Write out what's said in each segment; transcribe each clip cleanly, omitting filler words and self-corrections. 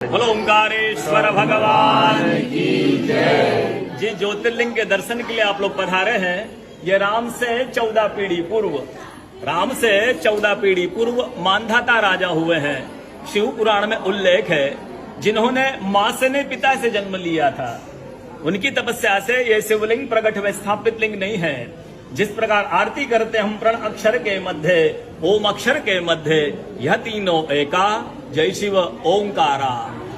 बोलो ओंकारेश्वर भगवान की जय। जी ज्योतिर्लिंग के दर्शन के लिए आप लोग पधारे हैं। ये राम से 14 पीढ़ी पूर्व मांधाता राजा हुए हैं। शिव पुराण में उल्लेख है जिन्होंने मां से नहीं पिता से जन्म लिया था। उनकी तपस्या से ये शिवलिंग प्रकट में स्थापित लिंग नहीं है। जिस प्रकार आरती करते हम प्रण अक्षर के मध्य ओम अक्षर के मध्य यह तीनों एका जय शिव ओंकारा।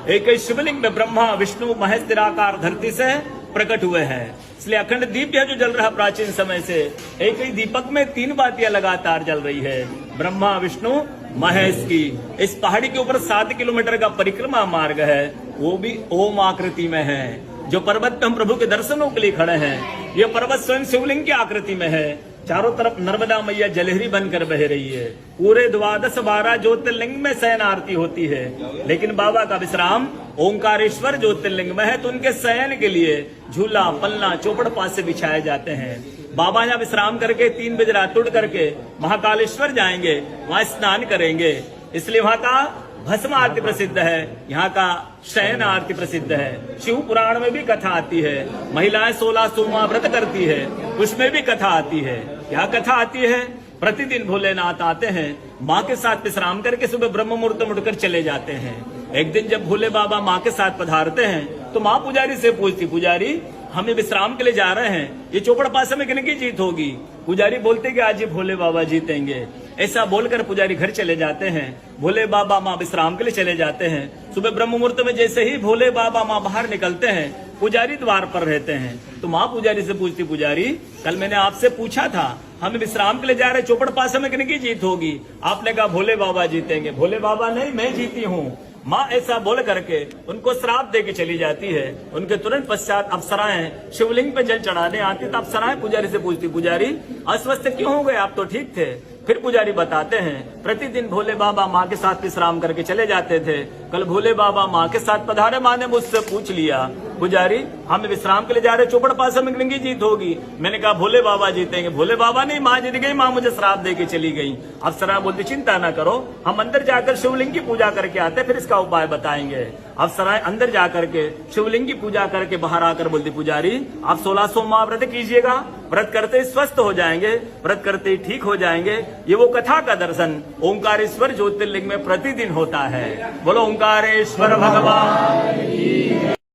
एक ही शिवलिंग में ब्रह्मा विष्णु महेश निराकार धरती से प्रकट हुए हैं। इसलिए अखंड दीप जो जल रहा प्राचीन समय से, एक ही दीपक में 3 बातियां लगातार जल रही है ब्रह्मा विष्णु महेश की। इस पहाड़ी के ऊपर 7 किलोमीटर का परिक्रमा मार्ग है, वो भी ओम आकृति में है। जो पर्वत पे हम प्रभु के दर्शनों के लिए खड़े हैं, ये पर्वत स्वयं शिवलिंग की आकृति में है। चारों तरफ नर्मदा मैया जलहरी बनकर बह रही है। पूरे 12 ज्योतिर्लिंग में शयन आरती होती है, लेकिन बाबा का विश्राम ओंकारेश्वर ज्योतिर्लिंग में है। तो उनके शयन के लिए झूला पलना चौपड़ पास से बिछाए जाते हैं। बाबा यहाँ विश्राम करके 3 बजे रात उठ करके महाकालेश्वर जाएंगे, वहां स्नान करेंगे। इसलिए वहां का भस्म आरती प्रसिद्ध है, यहाँ का शयन आरती प्रसिद्ध है। शिव पुराण में भी कथा आती है। महिलाएं 16 सोमवार व्रत करती है, उसमें भी कथा आती है। क्या कथा आती है? प्रतिदिन भोलेनाथ आते हैं, माँ के साथ विश्राम करके सुबह ब्रह्म मुहूर्त में उठकर चले जाते हैं। एक दिन जब भोले बाबा माँ के साथ पधारते हैं तो माँ पुजारी से पूछती, पुजारी हमें विश्राम के लिए जा रहे हैं, ये चौपड़ पासे में किन की जीत होगी? पुजारी बोलते कि आज ये भोले बाबा जीतेंगे। ऐसा बोलकर पुजारी घर चले जाते हैं। भोले बाबा माँ विश्राम के लिए चले जाते हैं। सुबह ब्रह्म मुहूर्त में जैसे ही भोले बाबा माँ बाहर निकलते हैं, पुजारी द्वार पर रहते हैं। तो माँ पुजारी से पूछती, पुजारी कल मैंने आपसे पूछा था हम विश्राम के लिए जा रहे, चौपड़ पासे में किन की जीत होगी? आपने कहा भोले बाबा जीतेंगे। भोले बाबा नहीं, मैं जीती हूँ। माँ ऐसा बोल करके उनको श्राप दे के चली जाती है। उनके तुरंत पश्चात अप्सराएं शिवलिंग पे जल चढ़ाने आती। तो अप्सराएं पुजारी से पूछती, पुजारी अस्वस्थ क्यों हो गए? आप तो ठीक थे। फिर पुजारी बताते हैं प्रतिदिन भोले बाबा माँ के साथ विश्राम करके चले जाते थे। कल भोले बाबा माँ के साथ पधारे, माँ ने मुझसे पूछ लिया, पुजारी हम विश्राम के लिए जा रहे, चौपड़ पासे में किनकी जीत होगी? मैंने कहा भोले बाबा जीतेंगे। भोले बाबा नहीं, माँ जीत गई, माँ मुझे श्राप दे के चली गई। अप्सरा बोलती, चिंता ना करो, हम अंदर जाकर शिवलिंग की पूजा करके आते, फिर इसका उपाय बताएंगे। अप्सराएं अंदर जाकर के शिवलिंग की पूजा करके बाहर आकर बोलती, पुजारी आप 16 सोमवार व्रत कीजिएगा, व्रत करते ही स्वस्थ हो जाएंगे, व्रत करते ही ठीक हो जाएंगे। ये वो कथा का दर्शन ओंकारेश्वर ज्योतिर्लिंग में प्रतिदिन होता है। बोलो ओंकारेश्वर भगवान।